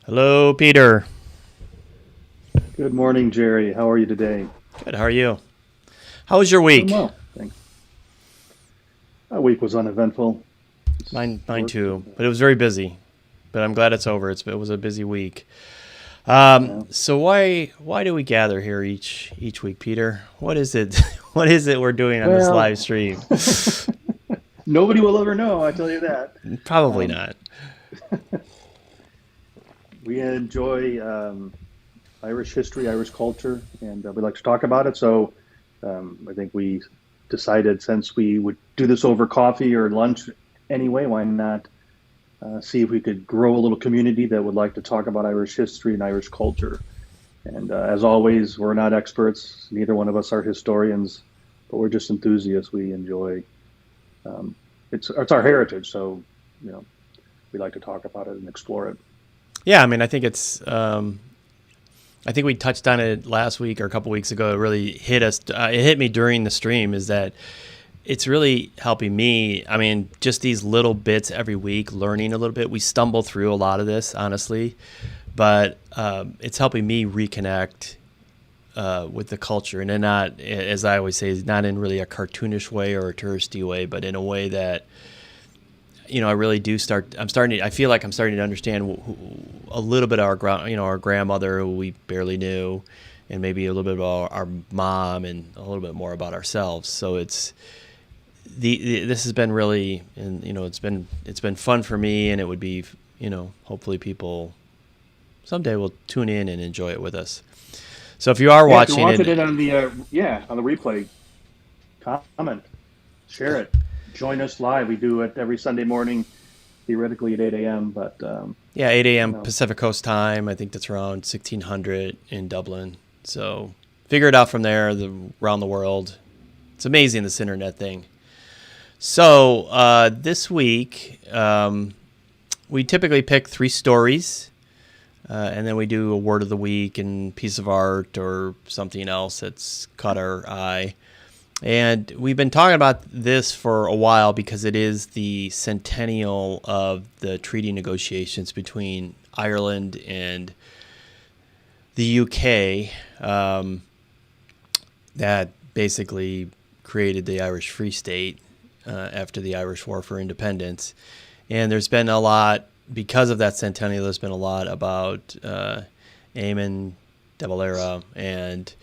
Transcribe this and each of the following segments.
Hello, Peter. Good morning, Jerry. How are you today? Good. How are you? How was your Doing week? well, thanks. My week was uneventful. Just Mine worked too, and but it was very busy. But I'm glad it's over. It was a busy week. yeah. So why do we gather here each week, Peter? What is it? What is it we're doing on this Well, live stream? nobody will ever know, I tell you that. Probably Um, not. we enjoy Irish history, Irish culture, and we like to talk about it. So I think we decided since we would do this over coffee or lunch anyway, why not see if we could grow a little community that would like to talk about Irish history and Irish culture. And as always, we're not experts. Neither one of us are historians, but we're just enthusiasts. We enjoy it's our heritage, so you know we like to talk about it and explore it. Yeah, I mean, I think it's. I think we touched on it last week or a couple weeks ago. It really hit us. It hit me during the stream. Is that it's really helping me. I mean, just these little bits every week, learning a little bit. We stumble through a lot of this, honestly, but it's helping me reconnect with the culture, and then not, as I always say, not in really a cartoonish way or a touristy way, but in a way that I really do start. I feel like I'm starting to understand a little bit of our grandmother, who we barely knew, and maybe a little bit about our mom, and a little bit more about ourselves. So this has been really, and it's been fun for me, and it would be, hopefully people someday will tune in and enjoy it with us. So if you are Yeah, if you're watching watching it, it on the on the replay, comment, share it, join us live. We do it every Sunday morning, theoretically at 8 a.m. But yeah, 8 you a.m. know, Pacific Coast time. I think that's around 1600 in Dublin. So figure it out from there. Around the world, it's amazing, this internet thing. So this week, we typically pick three stories, and then we do a word of the week and piece of art or something else that's caught our eye. And we've been talking about this for a while because it is the centennial of the treaty negotiations between Ireland and the UK, that basically created the Irish Free State after the Irish War for Independence. And there's been a lot, because of that centennial, there's been a lot about Éamon de Valera and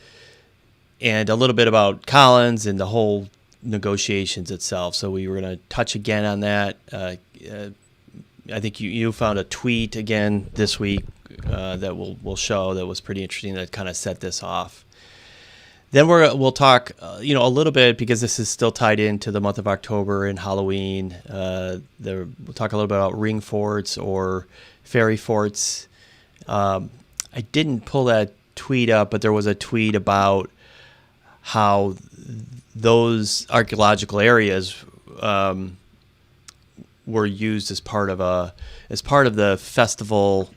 a little bit about Collins and the whole negotiations itself. So we were going to touch again on that. I think you found a tweet again this week that we'll show that was pretty interesting, that kind of set this off. Then we'll talk, a little bit, because this is still tied into the month of October and Halloween. We'll talk a little bit about Ringforts or fairy forts. I didn't pull that tweet up, but there was a tweet about how those archaeological areas were used as part of the festival.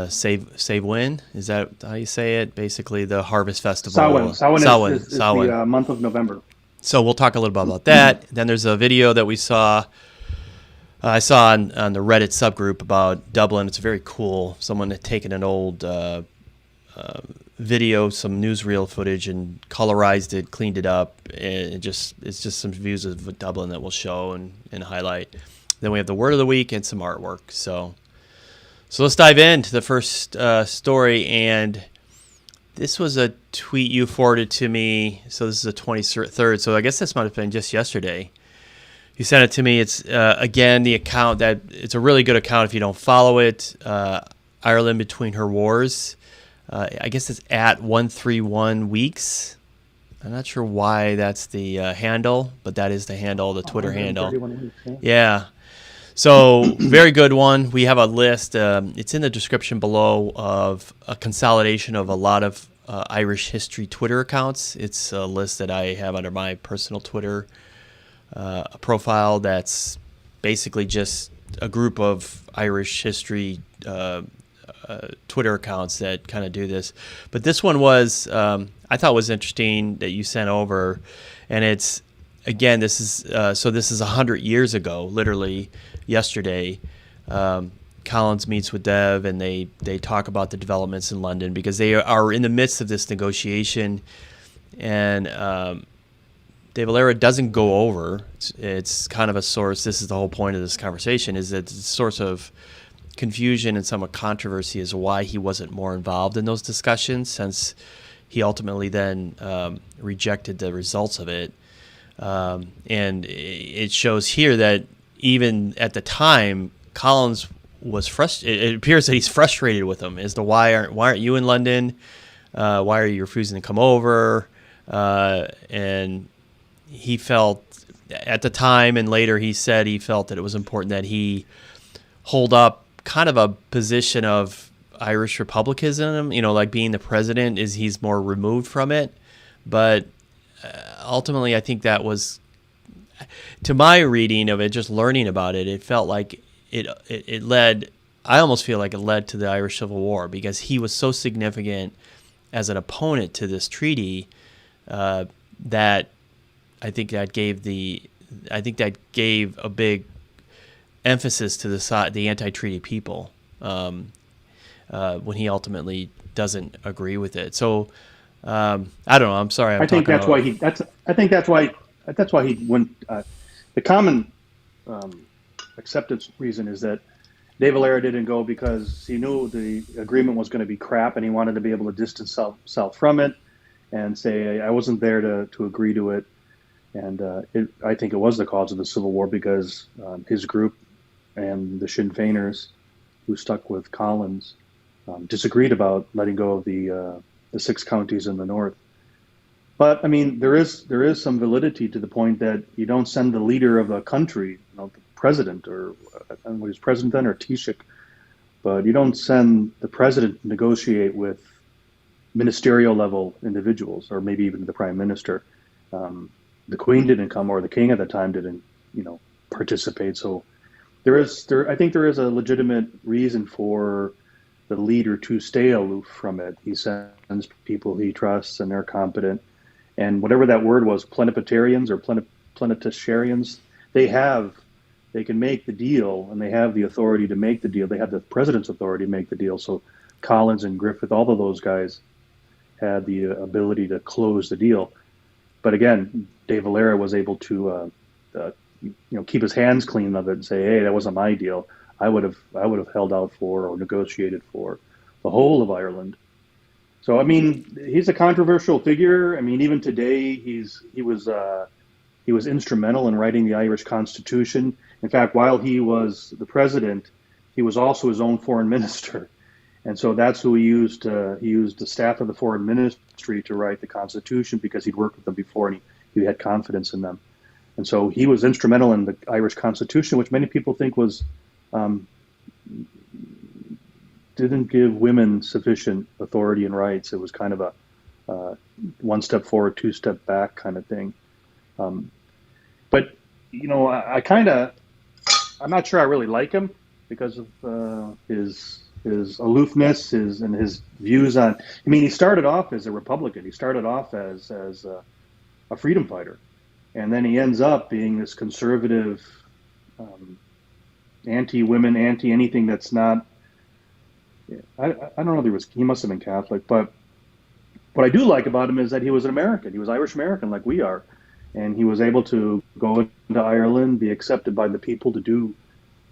Save Win, is that how you say it? Basically, the harvest festival. Samhain is Samhain. the month of November. So we'll talk a little bit about that. Then there's a video that I saw on the Reddit subgroup about Dublin. It's very cool. Someone had taken an old video, some newsreel footage, and colorized it, cleaned it up, and it's just some views of Dublin that we'll show and highlight. Then we have the word of the week and some artwork. So let's dive into the first story. And this was a tweet you forwarded to me. So this is the 23rd. So I guess this might have been just yesterday. You sent it to me. It's, again, the account that it's a really good account if you don't follow it. Ireland Between Her Wars. I guess it's at 131 weeks. I'm not sure why that's the handle, but that is the handle, the Twitter handle. 131 weeks, yeah. Yeah. So very good one. We have a list. It's in the description below, of a consolidation of a lot of Irish history Twitter accounts. It's a list that I have under my personal Twitter profile. That's basically just a group of Irish history Twitter accounts that kind of do this. But this one was, I thought was interesting, that you sent over, and it's, again, this is 100 years ago, literally yesterday. Collins meets with Dev, and they talk about the developments in London because they are in the midst of this negotiation, and de Valera doesn't go over. It's kind of a source. This is the whole point of this conversation, is that it's a source of confusion and somewhat controversy as to why he wasn't more involved in those discussions, since he ultimately then rejected the results of it. And it shows here that even at the time, Collins was frustrated. It appears that he's frustrated with him as to why aren't you in London? Why are you refusing to come over? And he felt at the time, and later he said he felt that it was important that he hold up kind of a position of Irish republicanism, like being the president he's more removed from it. But ultimately, I think that was, to my reading of it, just learning about it, it felt like it led, I almost feel like it led to the Irish Civil War, because he was so significant as an opponent to this treaty that I think that gave a big emphasis to the anti-treaty people when he ultimately doesn't agree with it. So I don't know. I'm sorry. I think that's why he went. The common acceptance reason is that de Valera didn't go because he knew the agreement was going to be crap, and he wanted to be able to distance himself from it and say, I wasn't there to agree to it. And I think it was the cause of the Civil War, because his group and the Sinn Féiners, who stuck with Collins, disagreed about letting go of the 6 counties in the north. But I mean, there is some validity to the point that you don't send the leader of a country, the president, or I don't know what he's president then, or Taoiseach, but you don't send the president to negotiate with ministerial level individuals, or maybe even the prime minister. The Queen didn't come, or the King at the time didn't, participate. So I think there is a legitimate reason for the leader to stay aloof from it. He sends people he trusts and they're competent. And whatever that word was, plenipotentiaries or plenipotentiaries, they can make the deal, and they have the authority to make the deal. They have the president's authority to make the deal. So Collins and Griffith, all of those guys had the ability to close the deal. But again, de Valera was able to keep his hands clean of it and say, hey, that wasn't my deal. I would have held out for or negotiated for the whole of Ireland. So I mean, he's a controversial figure. I mean, even today, he was instrumental in writing the Irish Constitution. In fact, while he was the president, he was also his own foreign minister, and so that's who he used. He used the staff of the foreign ministry to write the Constitution, because he'd worked with them before and he had confidence in them. And so he was instrumental in the Irish Constitution, which many people think was didn't give women sufficient authority and rights. It was kind of a one step forward, 2 step back kind of thing. But I'm not sure I really like him because of his aloofness, his views on. I mean, he started off as a Republican. He started off as a freedom fighter, and then he ends up being this conservative, anti-women, anti-anything that's not. I don't know. He must have been Catholic, but what I do like about him is that he was an American. He was Irish American, like we are, and he was able to go into Ireland, be accepted by the people to do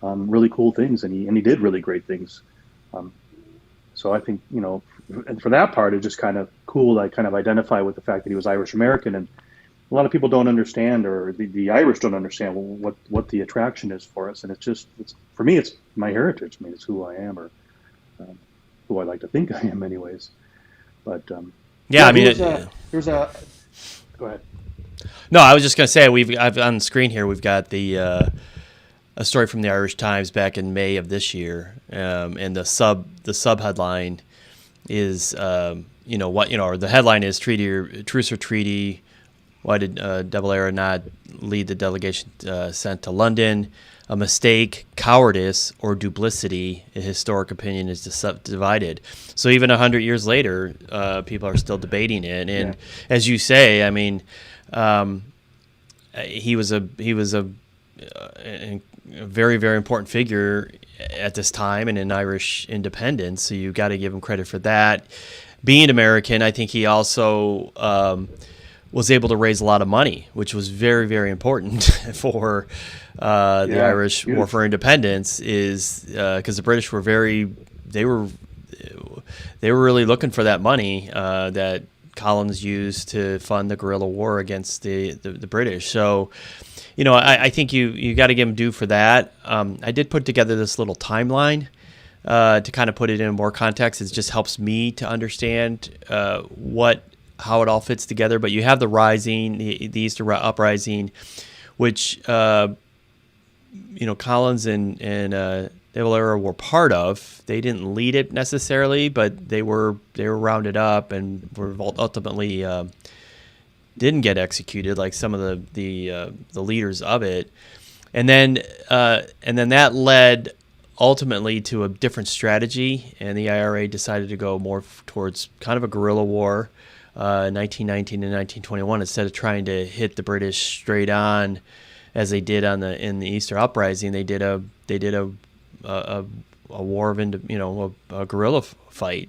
really cool things, and he did really great things. So I think, and for that part, it's just kind of cool. I kind of identify with the fact that he was Irish American, and a lot of people don't understand, or the Irish don't understand what the attraction is for us. And it's for me, it's my heritage. I mean, it's who I am, or who I like to think I am, anyways. But yeah, I mean, there's a. Go ahead. No, I was just going to say I've on the screen here. We've got a story from the Irish Times back in May of this year, and the sub headline is the headline is truce or treaty. Why did de Valera not lead the delegation sent to London? A mistake, cowardice, or duplicity? A historic opinion is divided. So even 100 years later, people are still debating it. And as you say, I mean, he was a very, very important figure at this time and in Irish independence. So you got to give him credit for that. Being American, I think he also was able to raise a lot of money, which was very, very important for the Irish War for Independence. Is because the British were they were really looking for that money that Collins used to fund the guerrilla war against the British. So, I think you got to give him due for that. I did put together this little timeline to kind of put it in more context. It just helps me to understand how it all fits together. But you have the rising, the Easter Uprising, which Collins and De Valera were part of. They didn't lead it necessarily, but they were rounded up and were ultimately didn't get executed like some of the leaders of it. And then that led ultimately to a different strategy, and the IRA decided to go more towards kind of a guerrilla war, 1919 and 1921, instead of trying to hit the British straight on as they did in the Easter Uprising. They did a war of a guerrilla fight,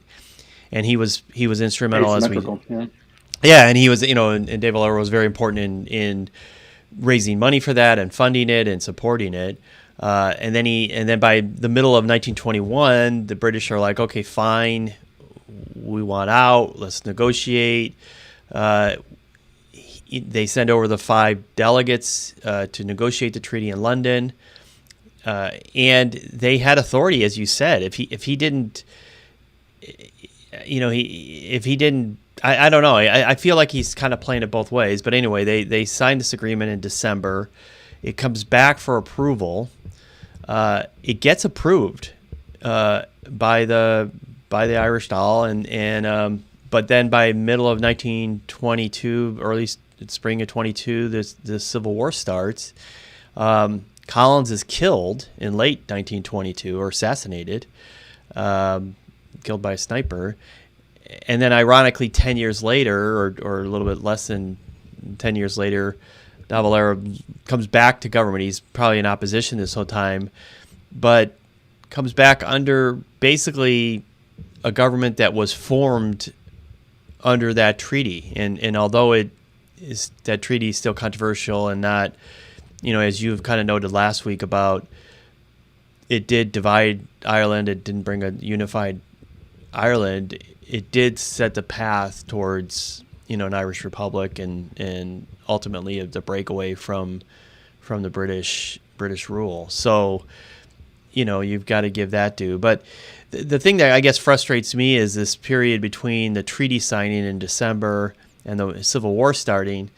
and he was instrumental and he was and De Valera was very important in raising money for that and funding it and supporting it. And then by the middle of 1921, the British are like, okay, fine, we want out. Let's negotiate. They send over the 5 delegates to negotiate the treaty in London, and they had authority, as you said. If he didn't, I don't know. I feel like he's kind of playing it both ways. But anyway, they signed this agreement in December. It comes back for approval. It gets approved by the Irish Dáil, but then by middle of 1922, early spring of 22, the Civil War starts. Collins is killed in late 1922, or assassinated, killed by a sniper. And then ironically, 10 years later, or a little bit less than 10 years later, De Valera comes back to government. He's probably in opposition this whole time, but comes back under basically a government that was formed under that treaty. And although that treaty is still controversial and not, as you've kind of noted last week about, it did divide Ireland. It didn't bring a unified Ireland. It did set the path towards an Irish Republic and ultimately the breakaway from the British rule. So, you've got to give that due. But the thing that I guess frustrates me is this period between the treaty signing in December and the Civil War starting.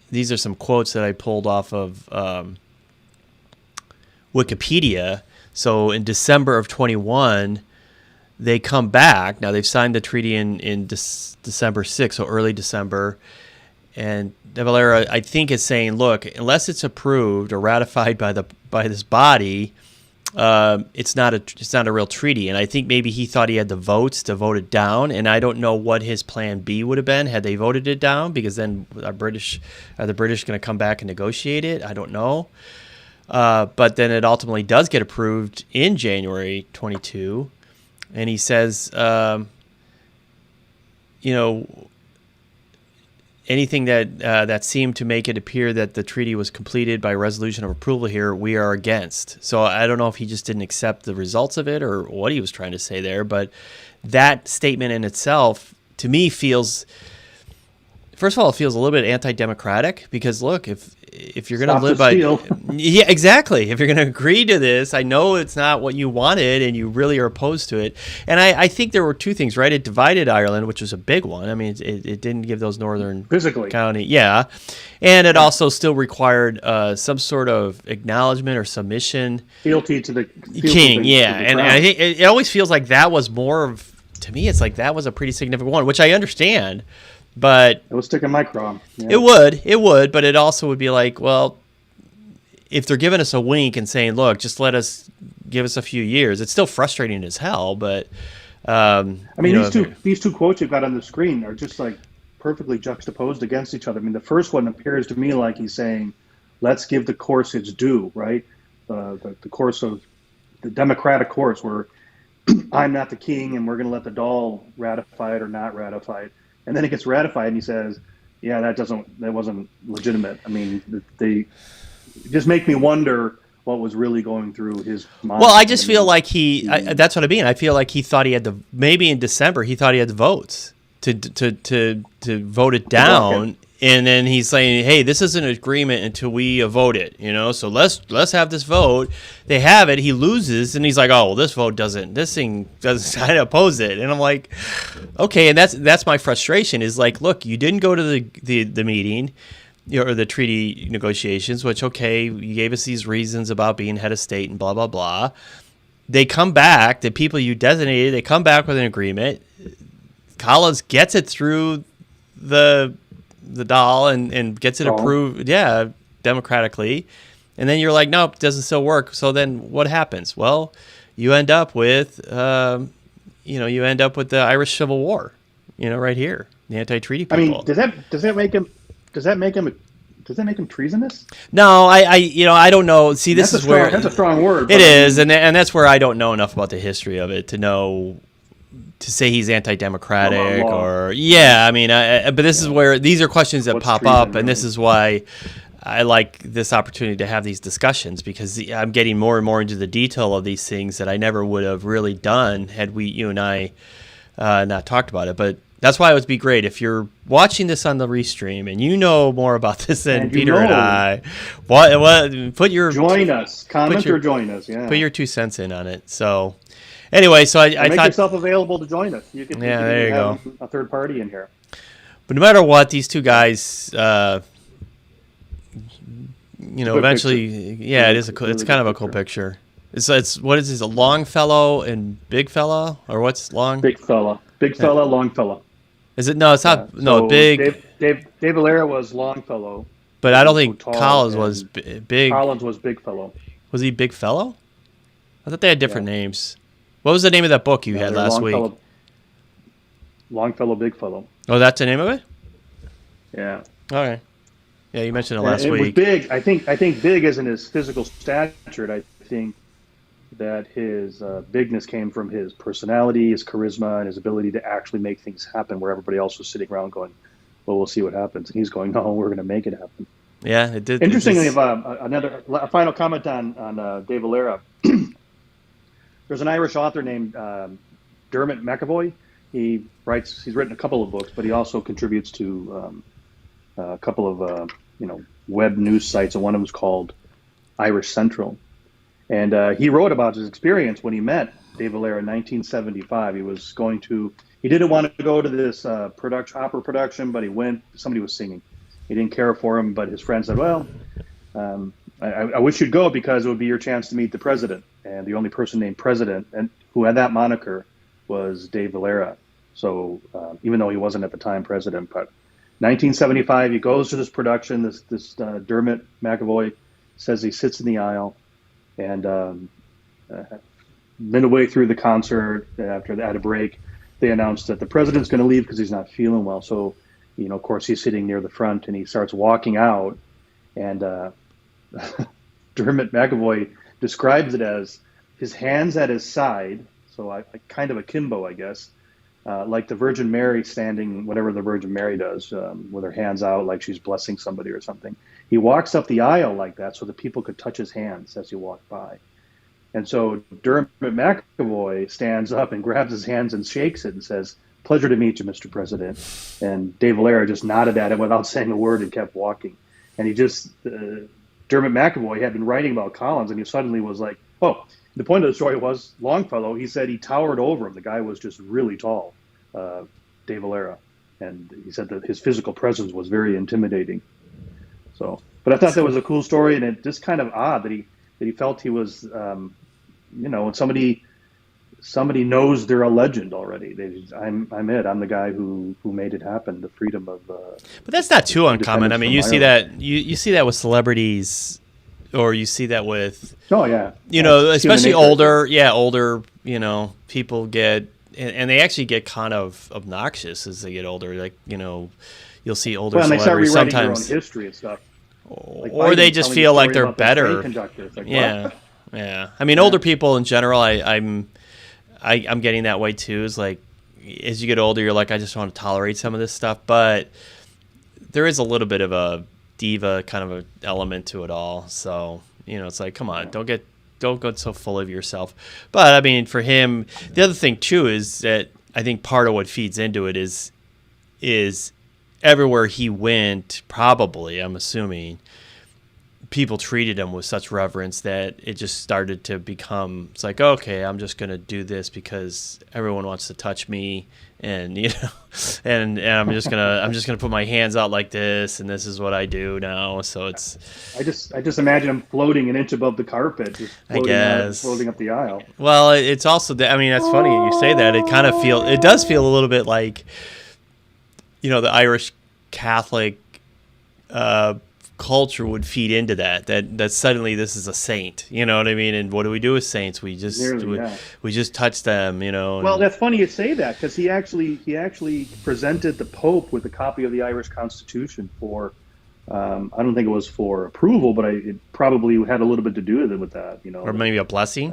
These are some quotes that I pulled off of Wikipedia. So in December of 21, they come back. Now they've signed the treaty in December 6th, so early December. And De Valera, I think, is saying, look, unless it's approved or ratified by this body, it's not a real treaty. And I think maybe he thought he had the votes to vote it down. And I don't know what his plan B would have been had they voted it down, because then are the British going to come back and negotiate it? I don't know. But then it ultimately does get approved in January 22. And he says, anything that seemed to make it appear that the treaty was completed by resolution of approval here, we are against. So I don't know if he just didn't accept the results of it or what he was trying to say there. But that statement in itself, to me, feels, first of all, it feels a little bit anti-democratic, because look, if you're going to live by, yeah, exactly. If you're going to agree to this, I know it's not what you wanted and you really are opposed to it. And I think there were two things, right? It divided Ireland, which was a big one. I mean, it didn't give those northern physically county, yeah. And it also still required some sort of acknowledgement or submission, fealty to the king, yeah. And I think it always feels like that was more of, to me, it's like that was a pretty significant one, which I understand. But it would stick in my craw. Yeah. It would, but it also would be like, well, if they're giving us a wink and saying, look, just give us a few years, it's still frustrating as hell. But I mean, these two quotes you've got on the screen are just like perfectly juxtaposed against each other. I mean, the first one appears to me like he's saying, let's give the course its due, right? the course of the democratic course where I'm not the king and we're going to let the Dáil ratify it or not ratify it. And then it gets ratified and he says, yeah, that wasn't legitimate. I mean, they just make me wonder what was really going through his mind. Well, I just feel like that's what I mean. I feel like he thought he had maybe in December, he thought he had the votes to vote it down. And then he's saying, hey, this is an agreement until we vote it, so let's have this vote. They have it. He loses. And he's like, oh, well, this thing doesn't, I oppose it. And I'm like, okay. And that's my frustration is like, look, you didn't go to the meeting or the treaty negotiations, which, okay, you gave us these reasons about being head of state and blah, blah, blah. They come back, the people you designated, they come back with an agreement. Collins gets it through the Dáil and gets it approved, democratically. And then you're like, nope, it doesn't still work. So then what happens? Well, you end up with, the Irish Civil War, right here, the anti-treaty people. I mean, does that make him treasonous? No, I don't know. See, that's a strong word. It is, and that's where I don't know enough about the history of it to know. To say he's anti-democratic but this is where these are questions that pop up, and this is why I like this opportunity to have these discussions, because I'm getting more and more into the detail of these things that I never would have really done had you and I not talked about it. But that's why it would be great if you're watching this on the restream and you know more about this than Peter and I. Join us, comment or join us. Yeah, put your 2 cents in on it. So. Anyway, so I make thought yourself available to join us. You can there you have a third party in here. But no matter what, these two guys, eventually, it is it's kind of a cool picture. It's what is this? A long fellow and big fella, or what's long? Big fella, long fella. Is it? No, it's not. No, big. Dave Valera was long fellow, but I don't think Collins was big. Collins was big fellow. Was he big fellow? I thought they had different names. What was the name of that book you had last week? Longfellow, Big Fellow. Oh, that's the name of it? Yeah. Okay. Yeah, you mentioned it last week. It was big. I think big isn't his physical stature. I think that his bigness came from his personality, his charisma, and his ability to actually make things happen where everybody else was sitting around going, well, we'll see what happens. And he's going, no, we're going to make it happen. Yeah, it did. Interestingly, a final comment on Dave Valera. There's an Irish author named Dermot McAvoy. He's written a couple of books, but he also contributes to a couple of web news sites, and one of them is called Irish Central. And he wrote about his experience when he met Dave Valera in 1975. He didn't want to go to this opera production, but he went. Somebody was singing. He didn't care for him, but his friend said, well, I wish you'd go because it would be your chance to meet the president. And the only person named President and who had that moniker was Dave Valera. So even though he wasn't at the time president, but 1975, he goes to this production. This Dermot McAvoy says he sits in the aisle, and midway through the concert, at a break, they announced that the president's going to leave because he's not feeling well. So, of course, he's sitting near the front, and he starts walking out, and Dermot McAvoy describes it as his hands at his side, so kind of akimbo, I guess, like the Virgin Mary standing, whatever the Virgin Mary does, with her hands out like she's blessing somebody or something. He walks up the aisle like that so that people could touch his hands as he walked by. And so Dermot McAvoy stands up and grabs his hands and shakes it and says, "Pleasure to meet you, Mr. President." And Dave Valera just nodded at him without saying a word and kept walking. And he just... Dermot McAvoy had been writing about Collins, and he suddenly was like, oh, the point of the story was Longfellow. He said he towered over him. The guy was just really tall, Dave Valera. And he said that his physical presence was very intimidating. So, but I thought that was a cool story, and it just kind of odd that he felt he was, when somebody knows they're a legend already. I'm it. I'm the guy who made it happen. The freedom of. But that's not too uncommon. I mean, you see that you see that with celebrities, or you see that with. Oh yeah. Especially older people get, and they actually get kind of obnoxious as they get older. Like you'll see older celebrities and they start rewriting sometimes. Their own history and stuff. or they just feel like they're better. Like, yeah, what? yeah. I mean, older people in general, I'm getting that way too. Is like, as you get older, you're like, I just want to tolerate some of this stuff, but there is a little bit of a diva kind of a element to it all. So, it's like, come on, don't go so full of yourself. But I mean, for him, the other thing too is that I think part of what feeds into it is everywhere he went, probably, I'm assuming, people treated him with such reverence that it just started to become, it's like, okay, I'm just going to do this because everyone wants to touch me, and and I'm just gonna put my hands out like this, and this is what I do now. So it's, I just imagine him floating an inch above the carpet, just floating up the aisle. Well, it's also I mean, that's funny you say that. It does feel a little bit like, the Irish Catholic culture would feed into that suddenly this is a saint, you know what I mean? And what do we do with saints? We just we just touch them, Well, that's funny you say that, because he actually presented the Pope with a copy of the Irish Constitution for I don't think it was for approval, but it probably had a little bit to do with that, or maybe a blessing,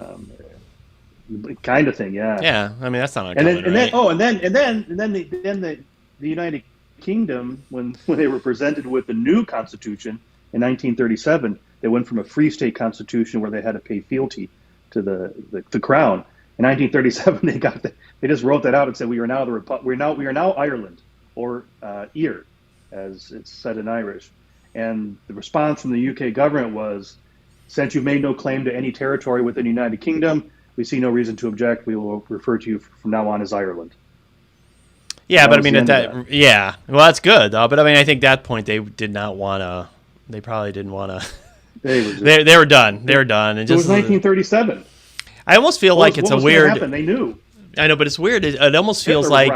kind of thing. Yeah, I mean, that's not uncommon, then the United Kingdom, when they were presented with the new constitution in 1937, they went from a free state constitution where they had to pay fealty to the crown. In 1937, they just wrote that out and said, we are now Ireland, or Eir, as it's said in Irish. And the response from the UK government was, since you've made no claim to any territory within the United Kingdom, we see no reason to object. We will refer to you from now on as Ireland. Yeah, but I mean, yeah, well, that's good though. But I mean, I think that point they did not want to. They probably didn't want to. They were done. They were done. And it was 1937. I almost feel like it's a weird. Happen? They knew. I know, but it's weird. It almost feels like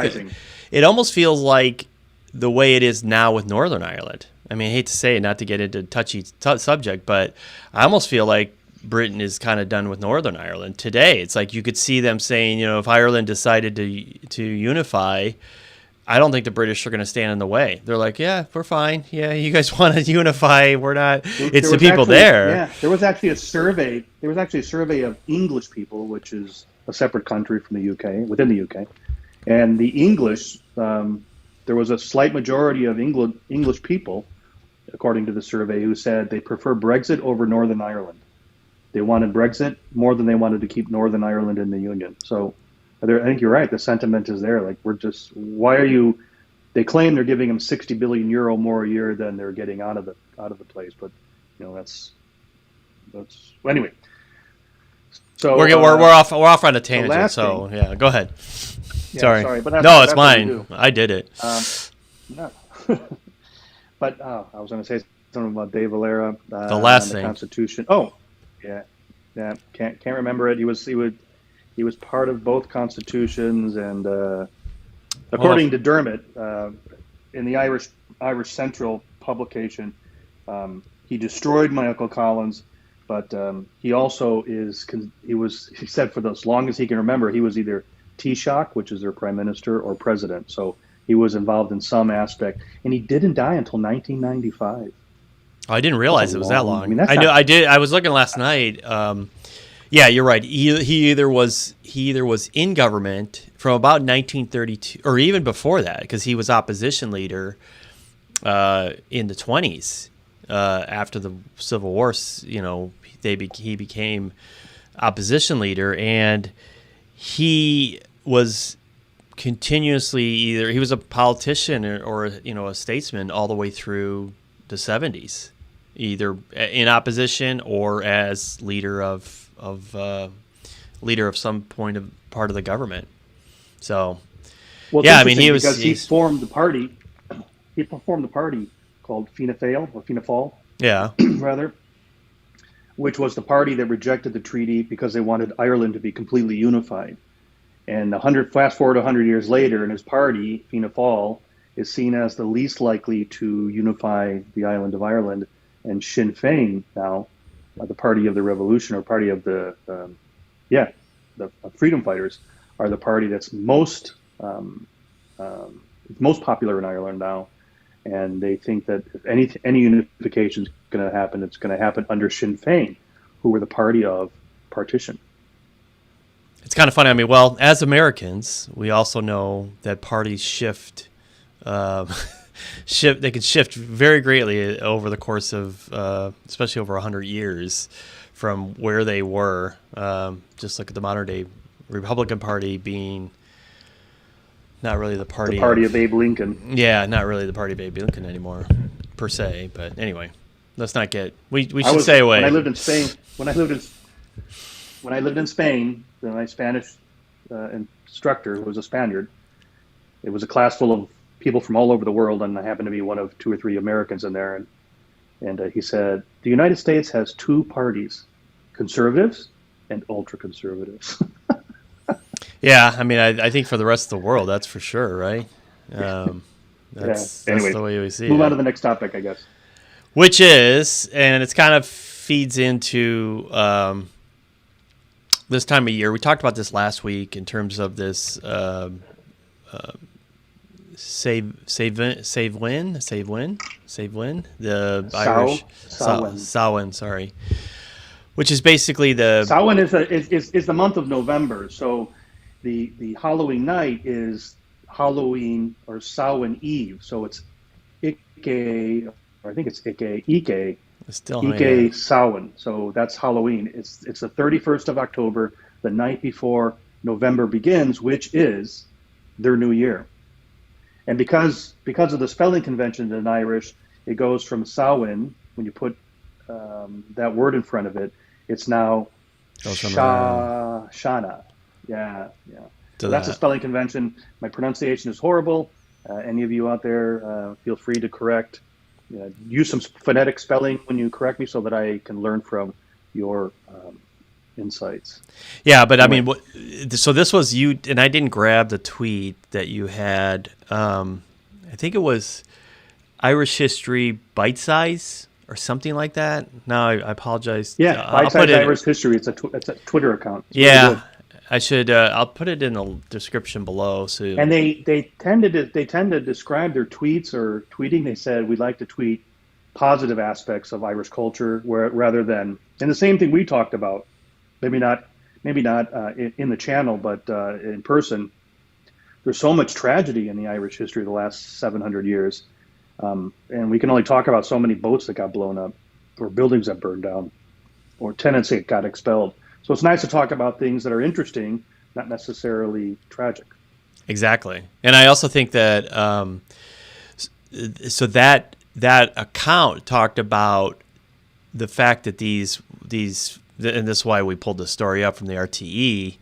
the way it is now with Northern Ireland. I mean, I hate to say it, not to get into touchy subject, but I almost feel like Britain is kind of done with Northern Ireland today. It's like you could see them saying, if Ireland decided to unify, I don't think the British are going to stand in the way. They're like, yeah, we're fine. Yeah, you guys want to unify. We're not. It's the people there. Yeah, there was actually a survey. There was actually a survey of English people, which is a separate country from the UK, within the UK. And the English, there was a slight majority of English people, according to the survey, who said they prefer Brexit over Northern Ireland. They wanted Brexit more than they wanted to keep Northern Ireland in the Union. So I think you're right. The sentiment is there. Like, why are you? They claim they're giving them 60 billion euro more a year than they're getting out of the place. But that's anyway. So we're off on a tangent. So yeah, go ahead. Yeah, sorry, but no, it's mine. I did it. No. But I was going to say something about De Valera. The last thing. Constitution. Oh, yeah. Can't remember it. He was part of both constitutions, and according to Dermot, in the Irish Central publication, he destroyed my Uncle Collins, but he also he said for as long as he can remember, he was either Taoiseach, which is their prime minister, or president. So he was involved in some aspect, and he didn't die until 1995. Oh, I didn't realize it was that long. I mean, I did. I was looking last night. Yeah, you're right. He either was in government from about 1932, or even before that, because he was opposition leader in the 20s. After the Civil War, he became opposition leader, and he was continuously he was a politician or a statesman all the way through the 70s, either in opposition or as leader of some part of the government. So, well, yeah, I mean, he formed the party. He formed the party called Fianna Fáil, or Fianna Fáil, yeah, rather, which was the party that rejected the treaty because they wanted Ireland to be completely unified. And fast forward 100 years later, and his party, Fianna Fáil, is seen as the least likely to unify the island of Ireland. And Sinn Féin now, the party of the revolution, or party of the freedom fighters, are the party that's most popular in Ireland now. and they think that if any unification is going to happen, it's going to happen under Sinn Féin, who were the party of partition. It's kind of funny. I mean, well, as Americans, we also know that parties shift. They can shift very greatly over the course of, especially over 100 years, from where they were. Just look at the modern day Republican Party being not really the party of Abe Lincoln. Yeah, not really the party of Abe Lincoln anymore, per se. But anyway, let's not get. We should stay away. When I lived in Spain, my Spanish instructor, who was a Spaniard, it was a class full of people from all over the world, and I happened to be one of 2 or 3 Americans in there. And he said, the United States has 2 parties, conservatives and ultra-conservatives. Yeah, I mean, I think for the rest of the world, that's for sure, right? That's the way we see it. Move on to the next topic, I guess. Which is, and it's kind of feeds into this time of year. We talked about this last week in terms of this save win, the Irish Samhain, sorry, which is basically the Samhain is the month of November. So the Halloween night is Halloween or Samhain Eve. So it's Ike, or I think it's Ike Samhain. So that's Halloween. It's the 31st of October, the night before November begins, which is their new year. And because of the spelling convention in Irish, it goes from Samhain, when you put that word in front of it, it's now Shana. Yeah. So that's a spelling convention. My pronunciation is horrible. Any of you out there, feel free to correct. Use some phonetic spelling when you correct me so that I can learn from your insights. Yeah, but I mean, so this was you, and I didn't grab the tweet that you had. I think it was Irish History Bite Size or something like that. No, I apologize. Yeah, Bite Size Irish History. It's a Twitter account. It's yeah, I should. I'll put it in the description below. So, and they tend to describe their tweets or tweeting. They said we'd like to tweet positive aspects of Irish culture, rather than, and the same thing we talked about. Maybe not in the channel, but in person. There's so much tragedy in the Irish history of the last 700 years, and we can only talk about so many boats that got blown up, or buildings that burned down, or tenants that got expelled. So it's nice to talk about things that are interesting, not necessarily tragic. Exactly, and I also think that so that account talked about the fact that these. And this is why we pulled the story up from the RTE.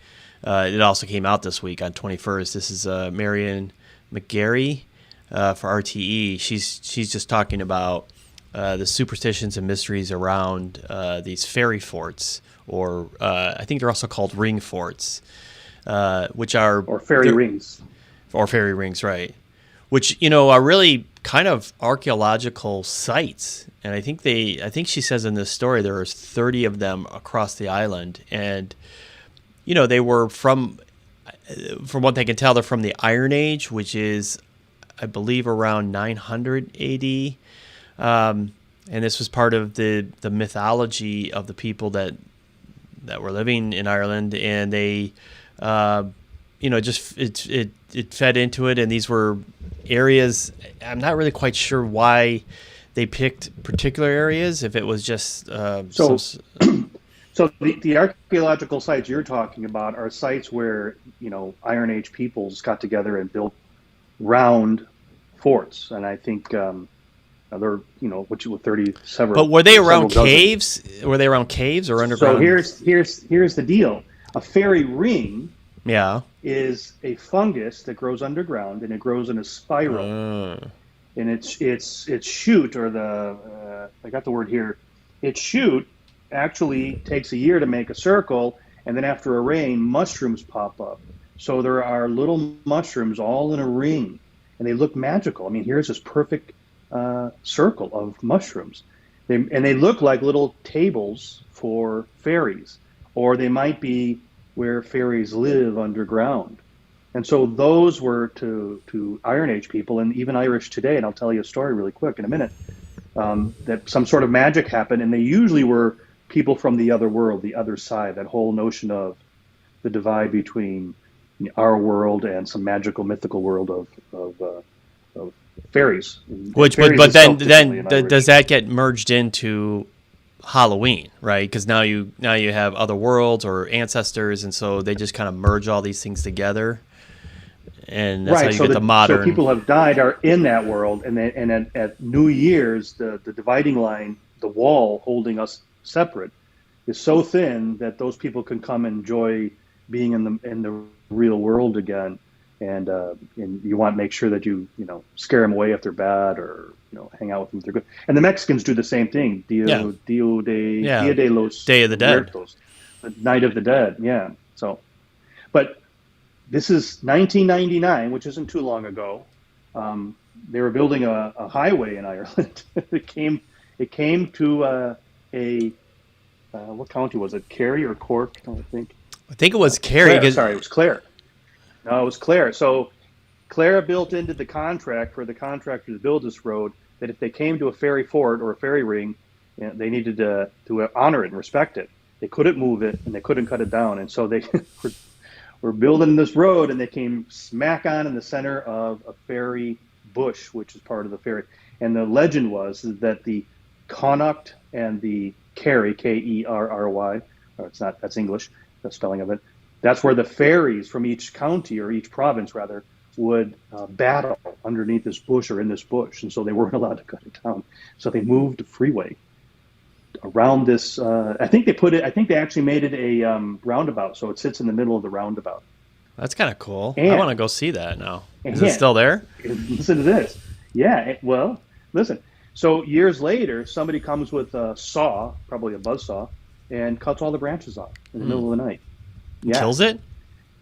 It also came out this week on 21st. This is Marion McGarry for RTE. She's just talking about the superstitions and mysteries around these fairy forts, or I think they're also called Ringforts, which are fairy rings, right? Which are really kind of archaeological sites. And I think she says in this story there was 30 of them across the island, and they were from what they can tell, they're from the Iron Age, which is, I believe, around 900 AD, and this was part of the mythology of the people that were living in Ireland, and they just it fed into it, and these were areas. I'm not really quite sure why they picked particular areas, if it was just so the archaeological sites you're talking about are sites where Iron Age peoples got together and built round forts, and I think they're which were 30 several. But were they around caves? Were they around caves or underground? So here's the deal: a fairy ring, is a fungus that grows underground, and it grows in a spiral. And its shoot, or I got the word here, its shoot actually takes a year to make a circle, and then after a rain, mushrooms pop up. So there are little mushrooms all in a ring, and they look magical. I mean, here's this perfect circle of mushrooms. They look like little tables for fairies, or they might be where fairies live underground. And so those were to Iron Age people and even Irish today. And I'll tell you a story really quick in a minute. That some sort of magic happened, and they usually were people from the other world, the other side. That whole notion of the divide between our world and some magical, mythical world of fairies. Which, fairies but then Irish. does that get merged into Halloween, right? Because now you have other worlds or ancestors, and so they just kind of merge all these things together, and that's how you get the modern. So people have died are in that world, and at New Year's, the dividing line, the wall holding us separate, is so thin that those people can come and enjoy being in the real world again. And you want to make sure that you scare them away if they're bad, or hang out with them if they're good. And the Mexicans do the same thing. Dia de los Day of the Dead, Muertos, the Night of the Dead. Yeah. So, but this is 1999, which isn't too long ago. They were building a highway in Ireland. it came to what county was it? Kerry or Cork? I think it was Kerry. Sorry, it was Clare. No, it was Clare. So Clare built into the contract for the contractor to build this road that if they came to a ferry fort or a ferry ring, they needed to honor it and respect it. They couldn't move it and they couldn't cut it down. And so they were building this road, and they came smack on in the center of a ferry bush, which is part of the ferry. And the legend was that the Connacht and the Kerry, Kerry, or it's not, that's English, the spelling of it. That's where the ferries from each county, or each province rather, would battle underneath this bush or in this bush, and so they weren't allowed to cut it down. So they moved the freeway around this. I think they actually made it a roundabout, so it sits in the middle of the roundabout. That's kind of cool. And, I want to go see that now. Is it still there? Listen to this. Yeah. Well, listen. So years later, somebody comes with a saw, probably a buzz saw, and cuts all the branches off in the middle of the night. Yeah. Kills it?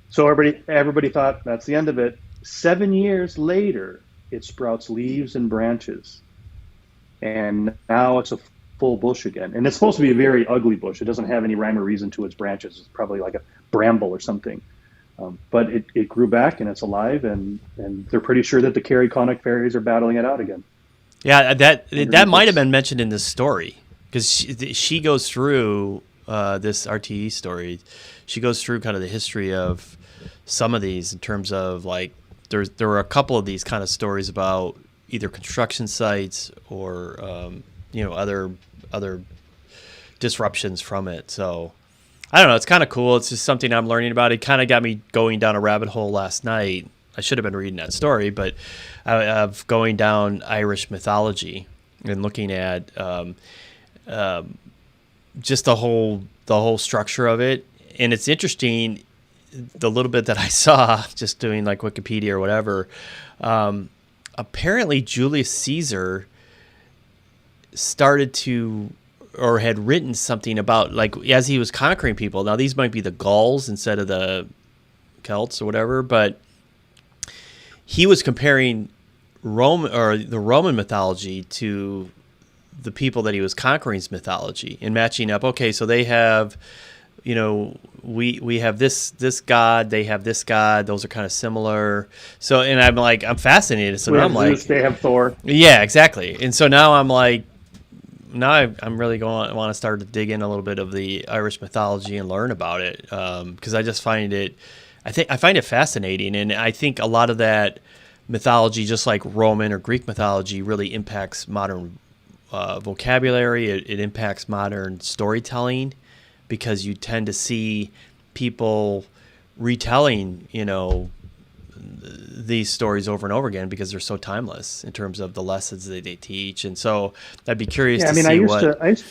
So everybody thought that's the end of it. 7 years later, it sprouts leaves and branches. And now it's a full bush again. And it's supposed to be a very ugly bush. It doesn't have any rhyme or reason to its branches. It's probably like a bramble or something. But it grew back, and it's alive, and they're pretty sure that the Kerry Connacht fairies are battling it out again. Yeah, that might have been mentioned in this story, because she goes through this RTE story. She goes through kind of the history of some of these in terms of like there were a couple of these kind of stories about either construction sites or other disruptions from it. So I don't know. It's kind of cool. It's just something I'm learning about. It kind of got me going down a rabbit hole last night. I should have been reading that story, but of going down Irish mythology and looking at just the whole structure of it. And it's interesting, the little bit that I saw, just doing like Wikipedia or whatever. Apparently, Julius Caesar started to, or had written something about, like, as he was conquering people. Now, these might be the Gauls instead of the Celts or whatever, but he was comparing the Roman mythology to the people that he was conquering's mythology and matching up. Okay, so they have, we have this god, they have this god, those are kind of similar. So, and I'm fascinated. So now I'm like, Zeus, they have Thor. Yeah, exactly. And so now I'm like, I'm really want to start to dig in a little bit of the Irish mythology and learn about it, because I just find it, I find it fascinating, and I think a lot of that mythology, just like Roman or Greek mythology, really impacts modern vocabulary. It impacts modern storytelling, because you tend to see people retelling, these stories over and over again because they're so timeless in terms of the lessons that they teach. And so I'd be curious to see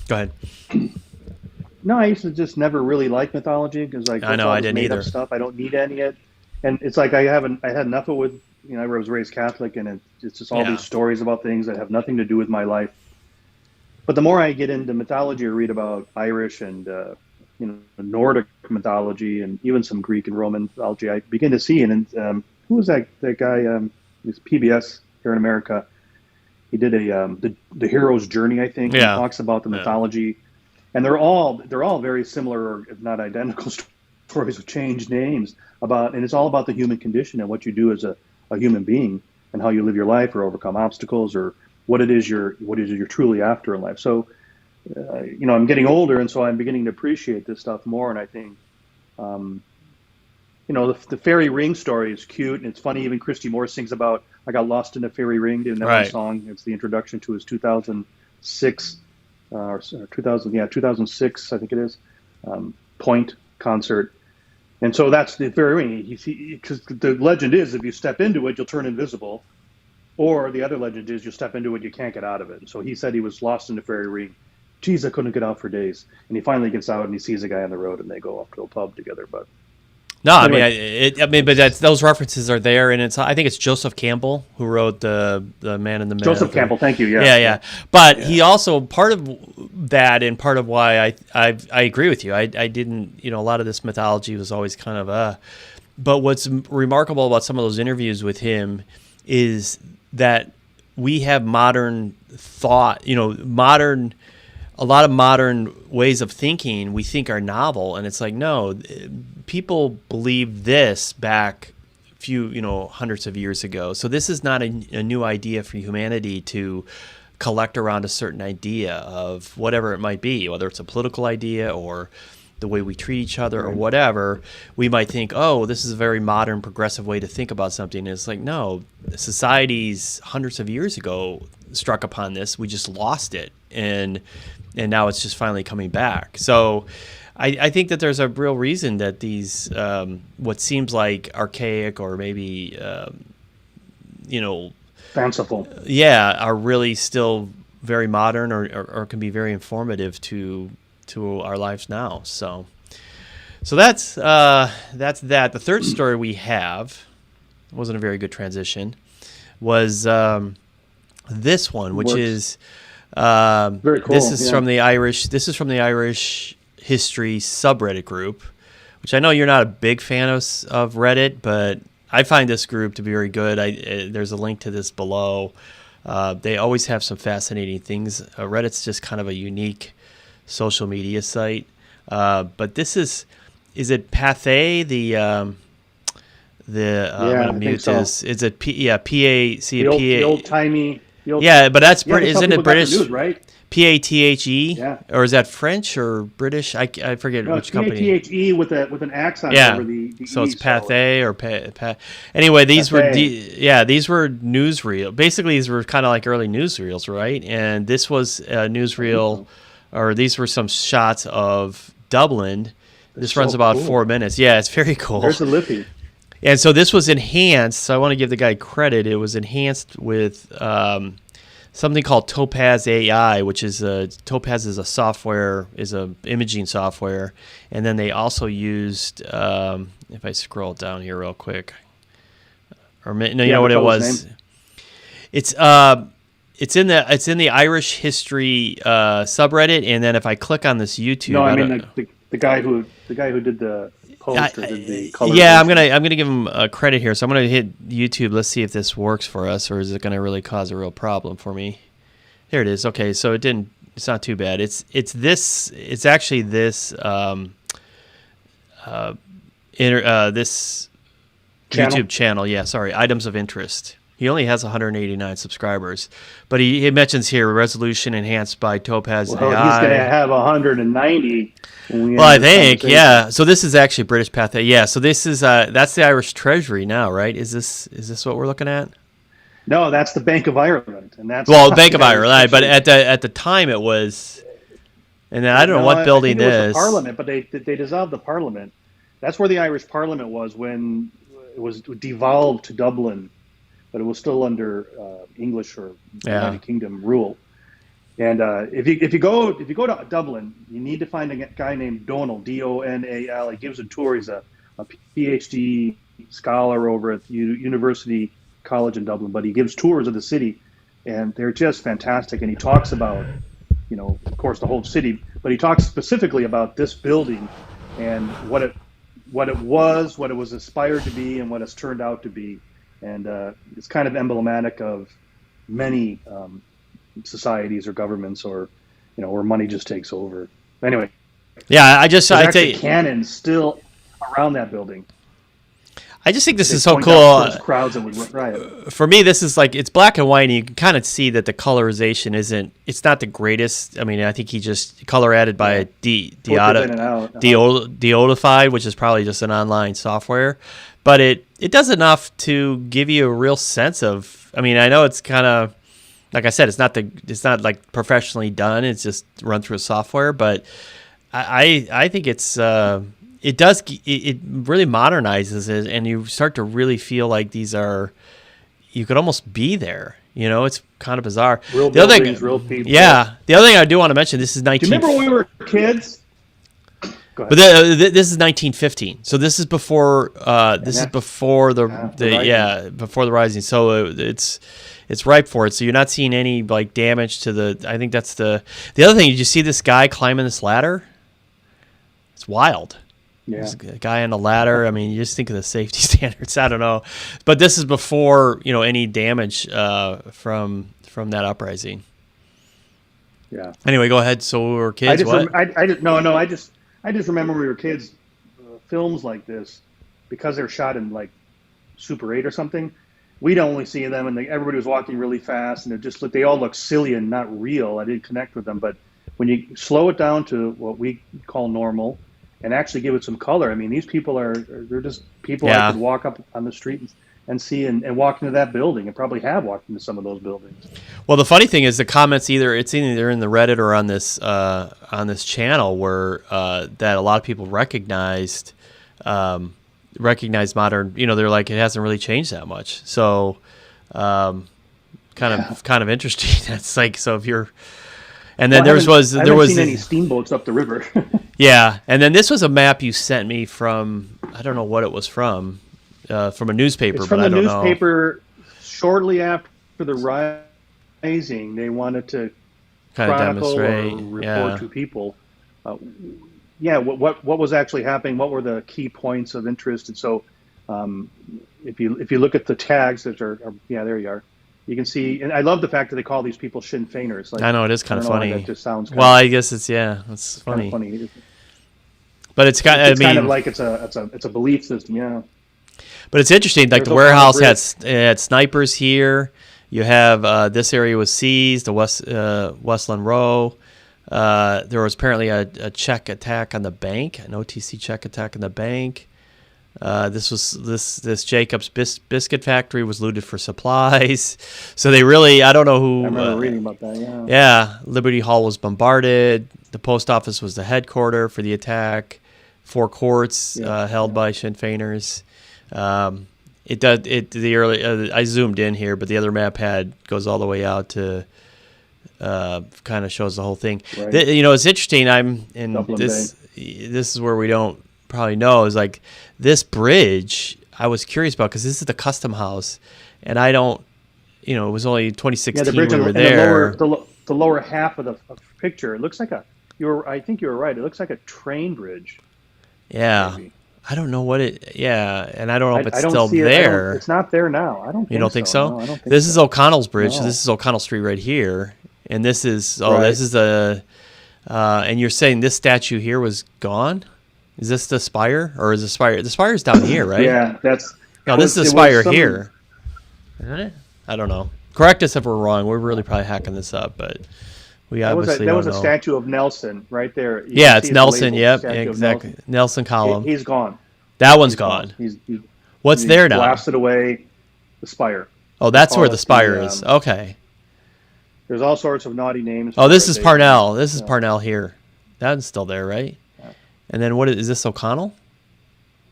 Go ahead. No, I used to just never really like mythology because I know I didn't either. Stuff I don't need any of it, and it's like I had enough of it with I was raised Catholic, and it's just all these stories about things that have nothing to do with my life. But the more I get into mythology or read about Irish and Nordic mythology and even some Greek and Roman mythology, I begin to see. And who was that guy? He was PBS here in America. He did the hero's journey, I think. Yeah. He talks about the mythology, and they're all very similar, or if not identical stories of changed names and it's all about the human condition and what you do as a human being and how you live your life or overcome obstacles or what it is you're truly after in life. So, I'm getting older, and so I'm beginning to appreciate this stuff more. And I think, the fairy ring story is cute, and it's funny. Even Christy Moore sings about "I got lost in a fairy ring" in that one song. It's the introduction to his 2006 or 2006, I think it is, Point concert. And so that's the fairy ring. Because the legend is, if you step into it, you'll turn invisible. Or the other legend is, you step into it, you can't get out of it. And so he said he was lost in the fairy ring. Geez, I couldn't get out for days. And he finally gets out and he sees a guy on the road and they go up to a pub together. But no, anyway. but those references are there, and I think it's Joseph Campbell who wrote the Man in the Middle. Joseph Campbell, thank you. Yeah. But he also, part of that and part of why I agree with you. I didn't, a lot of this mythology was always kind of but what's remarkable about some of those interviews with him is that we have modern thought, a lot of modern ways of thinking we think are novel, and it's like, no, people believed this back a few, hundreds of years ago. So this is not a new idea for humanity to collect around a certain idea of whatever it might be, whether it's a political idea or the way we treat each other or whatever. We might think, oh, this is a very modern, progressive way to think about something. And it's like, no, societies hundreds of years ago struck upon this. We just lost it. And now it's just finally coming back. So I think that there's a real reason that these, what seems like archaic or maybe, fanciful, are really still very modern or can be very informative to our lives now. So that's that. The third story we have wasn't a very good transition. Was this one, which is very cool. This is from the Irish. This is from the Irish History subreddit group, which I know you're not a big fan of Reddit, but I find this group to be very good. There's a link to this below. They always have some fascinating things. Reddit's just kind of a unique social media site. But this is it Pathé? I'm gonna mute this. Is it PAC? The old timey. Yeah, but that's isn't it British? News, right? PATHE? Yeah. Or is that French or British? I forget which company. PATHE with an accent over the so E. it's Pathé or Anyway, these were these were newsreel. Basically, these were kind of like early newsreels, right? And this was a newsreel, or these were some shots of Dublin. This runs about 4 minutes. Yeah, it's very cool. There's the Liffey. And so this was enhanced. So I want to give the guy credit. It was enhanced with something called Topaz AI, which is Topaz is a imaging software, and then they also used. If I scroll down here real quick, you know what it was. Name? It's in the Irish History subreddit, and then if I click on this YouTube, the guy who did the. I'm gonna give him credit here. So I'm gonna hit YouTube. Let's see if this works for us, or is it gonna really cause a real problem for me? There it is. Okay, so it didn't. It's not too bad. It's actually this this YouTube channel. Yeah, sorry. Items of Interest. He only has 189 subscribers, but he mentions here resolution enhanced by Topaz AI. He's going to have 190. Well, I think, yeah. So this is actually British Path. Yeah. So this is that's the Irish Treasury now, right? Is this what we're looking at? No, that's the Bank of Ireland, and that's Bank of Ireland. But at the time it was, and I don't know what building it was is. The Parliament, but they dissolved the Parliament. That's where the Irish Parliament was when it was devolved to Dublin. But it was still under English or United Kingdom rule. And if you go to Dublin, you need to find a guy named Donal, Donal. He gives a tour. He's a PhD scholar over at University College in Dublin, but he gives tours of the city, and they're just fantastic. And he talks about, of course, the whole city, but he talks specifically about this building and what it was aspired to be, and what it's turned out to be. And it's kind of emblematic of many societies or governments, or where money just takes over. Anyway, yeah, I tell you, cannons still around that building. I just think this They is so point cool. out those crowds that would riot. For me, this is like, it's black and white, and you can kind of see that the colorization it's not the greatest. I mean, I think he just color added by Deodify, which is probably just an online software, but it does enough to give you a real sense of. I mean, I know it's kind of, like I said, it's not like professionally done. It's just run through a software, but I think it's. It really modernizes it, and you start to really feel like you could almost be there. You know, it's kind of bizarre. Real buildings, real people. Yeah. The other thing I do want to mention, this is 19. Do you remember when we were kids? Go ahead. But this is 1915, so this is before. This is before before the Rising. So it's ripe for it. So you're not seeing any like damage to the. I think that's the other thing. Did you see this guy climbing this ladder? It's wild. Yeah. There's a guy on the ladder. I mean, you just think of the safety standards. I don't know, but this is before any damage from that uprising. Yeah. Anyway, go ahead. So we were kids. I just remember when we were kids, films like this, because they're shot in like Super 8 or something. We'd only see them, and everybody was walking really fast, and they all look silly and not real. I didn't connect with them, but when you slow it down to what we call normal, and actually give it some color. I mean, these people they're just people I could walk up on the street and see and walk into that building, and probably have walked into some of those buildings. Well, the funny thing is the comments either in the Reddit or on this channel where that a lot of people recognized modern. They're like, it hasn't really changed that much. So kind of interesting. That's like, so if you're. And then I haven't seen any steamboats up the river. Yeah, and then this was a map you sent me from. I don't know what it was from a newspaper. It's from but the I don't know. Newspaper. Shortly after the Rising, they wanted to kind of chronicle demonstrate or report to people. What was actually happening? What were the key points of interest? And so, if you look at the tags that are there you are. You can see, and I love the fact that they call these people Sinn Féiners. Like, I know, it is kind of funny. That just sounds I guess it's funny. Kind of funny. But it's kind of like it's a belief system, yeah. But it's interesting. Like the warehouse had snipers here. You have this area was seized. The Westland Row. There was apparently a check attack on the bank, an OTC check attack on the bank. This Jacob's biscuit factory was looted for supplies. So they really, I don't know who. I remember reading about that. Yeah. Yeah, Liberty Hall was bombarded. The post office was the headquarters for the attack. 4 courts held by Sinn Féiners. I zoomed in here, but the other map goes all the way out to kind of shows the whole thing. Right. It's interesting. This is where we don't probably know is like this bridge. I was curious about because this is the custom house, and I don't. It was only 2016 the bridge we were there. The lower half of the picture, it looks like I think you were right. It looks like a train bridge. Yeah. Maybe. I don't know what it. Yeah, and I don't know if it's still see there. It's not there now. I don't. Think you don't think so? No, I don't think this is O'Connell's bridge. No. So this is O'Connell Street right here, and this is right. This is a. And you're saying this statue here was gone? Is this the spire or is the spire? The spire's down here, right? Yeah, that's. No, this is the spire here. Isn't it? I don't know. Correct us if we're wrong. We're really probably hacking this up, but we obviously don't know. That was a statue of Nelson right there. It's Nelson. Yep, exactly. Nelson column. He's gone. That one's gone. What's there now? Blasted away the spire. Oh, that's where the spire is. Okay. There's all sorts of naughty names. Oh, this is Parnell. This is Parnell here. That's still there, right? Yeah. And then what is this, O'Connell?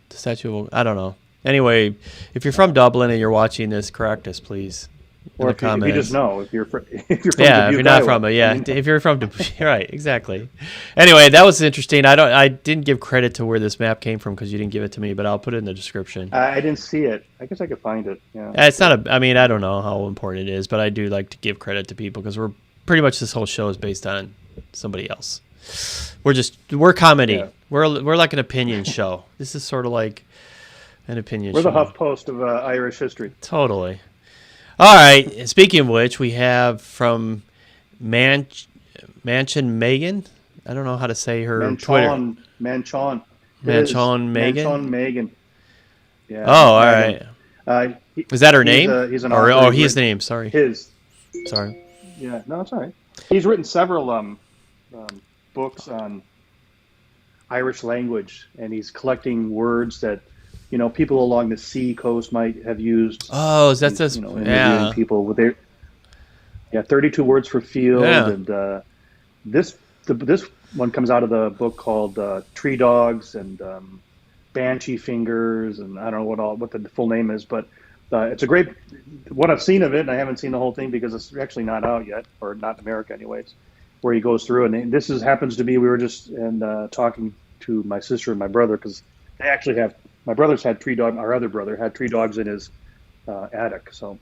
The statue of, I don't know. Anyway, if you're from Dublin and you're watching this, correct us, please. Or if you just know, if you're from if you're not from it, if you're from right, exactly. Anyway, that was interesting. I didn't give credit to where this map came from because you didn't give it to me, but I'll put it in the description. I didn't see it. I guess I could find it. Yeah, it's not I don't know how important it is, but I do like to give credit to people because we're pretty much this whole show is based on somebody else. We're comedy. Yeah. We're like an opinion show. This is sort of like an opinion. We're show. The HuffPost of Irish history. Totally. All right. Speaking of which, we have from Mansion Megan. I don't know how to say her Twitter. Manchon. Manchon Megan. Manchon Megan. Yeah. Oh, all right. Is that her name? He's an or author. his name? Sorry. His. Sorry. Yeah. No, it's all right. He's written several books on Irish language, and he's collecting words that people along the sea coast might have used. Oh, is that this? Interviewing people with their 32 words for field, and this one comes out of the book called Tree Dogs and Banshee Fingers, and I don't know what the full name is, but it's a great. What I've seen of it, and I haven't seen the whole thing because it's actually not out yet, or not in America, anyways. Where he goes through, and this happens to be. We were just talking to my sister and my brother because they actually have. My brother's had tree dog. Our other brother had tree dogs in his attic. So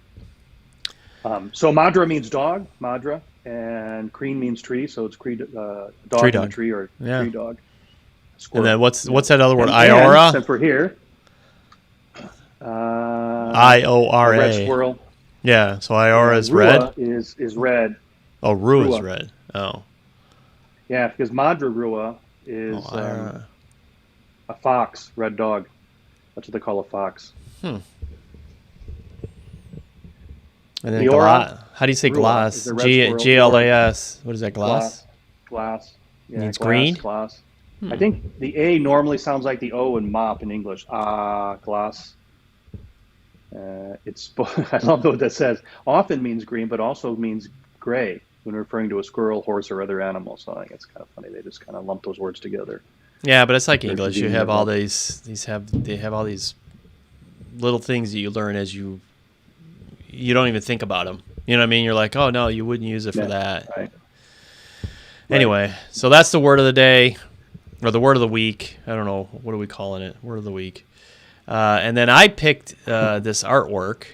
Madra means dog, Madra, and Creen means tree. So it's dog in a tree or tree dog. Squirrel. And then what's that other word? And Iora. Except for here, Iora. Red squirrel. Yeah. So Iora is red. Is red. Oh, Rua is red. Oh. Yeah, because Madra Rua is a fox, red dog. That's what they call a fox. And then how do you say glass? G-L-A-S. What is that, glass? Glass. Yeah, means glass, green? Glass. I think the A normally sounds like the O in mop in English. Glass. I love what that says. Often means green, but also means gray when referring to a squirrel, horse, or other animal. So I think it's kind of funny. They just kind of lump those words together. Yeah, but it's like English. You have all they have all these little things that you learn as you don't even think about them. You know what I mean? You're like, oh no, you wouldn't use it for that. Right. Anyway, so that's the word of the day, or the word of the week. I don't know, what are we calling it? Word of the week. And then I picked this artwork,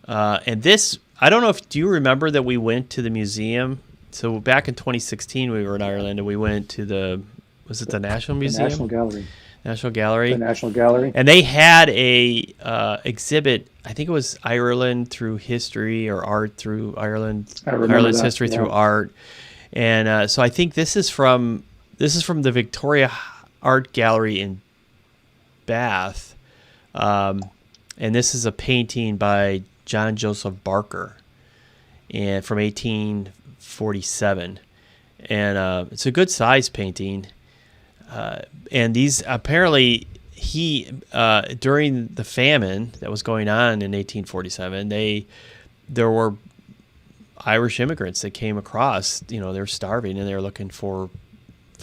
and this. I don't know do you remember that we went to the museum? So back in 2016, we were in Ireland, and we went to was it the National Museum? The National Gallery. National Gallery. The National Gallery. And they had a exhibit. I think it was Ireland through history, or art through Ireland. Ireland's history through art. And so I think this is from the Victoria Art Gallery in Bath, and this is a painting by John Joseph Barker, and from 1847, and it's a good size painting. And these apparently during the famine that was going on in 1847, there were Irish immigrants that came across. They're starving and they're looking for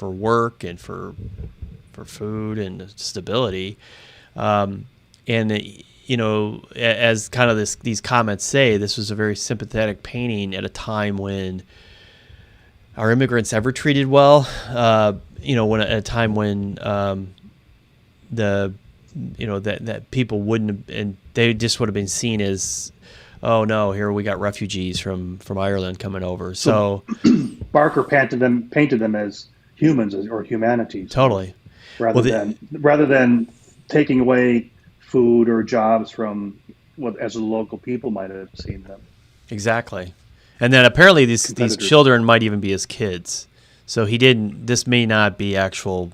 work and for food and stability. And as kind of these comments say, this was a very sympathetic painting at a time when are immigrants ever treated well? When at a time when that people wouldn't have, and they just would have been seen as, oh no, here we got refugees from Ireland coming over. So Barker painted them as humans or humanities. Totally. Rather than taking away food or jobs from what as the local people might have seen them. Exactly. And then apparently these children might even be his kids. So this may not be actual.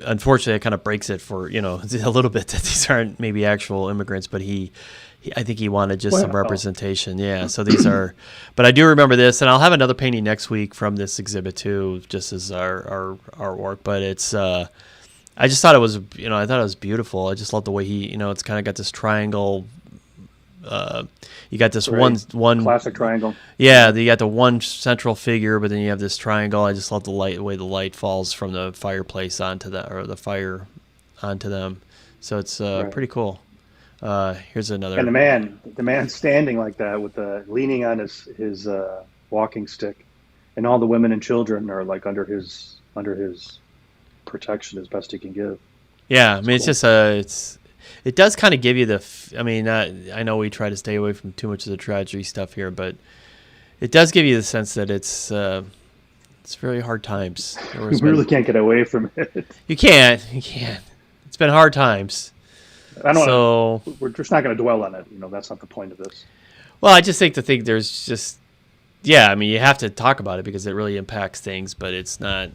Unfortunately, it kind of breaks it for, a little bit that these aren't maybe actual immigrants, but I think he wanted just some representation. Yeah. So these are, but I do remember this, and I'll have another painting next week from this exhibit too, just as our work. But it's, I just thought it was, I thought it was beautiful. I just love the way it's kind of got this triangle. You got this one classic triangle. Yeah, you got the one central figure, but then you have this triangle. I just love the way the light falls from the fireplace onto the fire onto them. So it's pretty cool. Here's another. And the man standing like that with leaning on his walking stick, and all the women and children are like under his protection as best he can give. Yeah, I mean, it's just it does kind of give you I know we try to stay away from too much of the tragedy stuff here, but it does give you the sense that it's very hard times. You really can't get away from it. You can't. It's been hard times. We're just not going to dwell on it. That's not the point of this. Well, I just think there's just, you have to talk about it because it really impacts things, but it's not,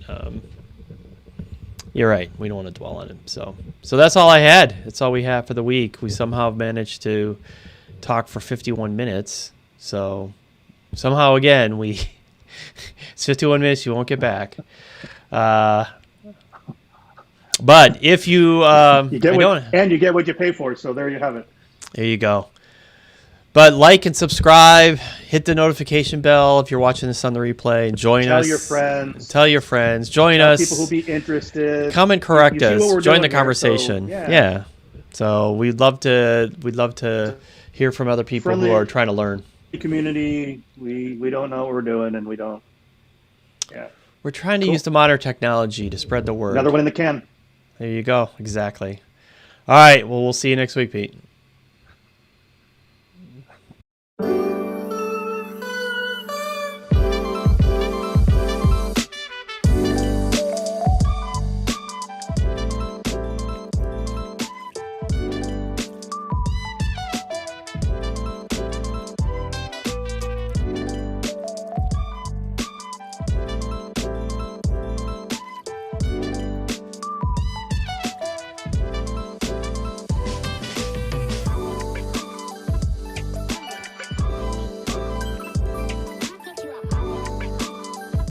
You're right. We don't want to dwell on it. So that's all I had. That's all we have for the week. We somehow managed to talk for 51 minutes. So somehow, again, it's 51 minutes you won't get back. But if you... you get what you pay for, so there you have it. There you go. But like and subscribe, hit the notification bell if you're watching this on the replay, and join us. Tell your friends. Join us. People who'll be interested. Come and correct us. Join the conversation. Here, so, yeah. So we'd love to hear from other people who are trying to learn. Community, we don't know what we're doing, and we don't. Yeah. We're trying to use the modern technology to spread the word. Another one in the can. There you go. Exactly. All right. Well, we'll see you next week, Pete.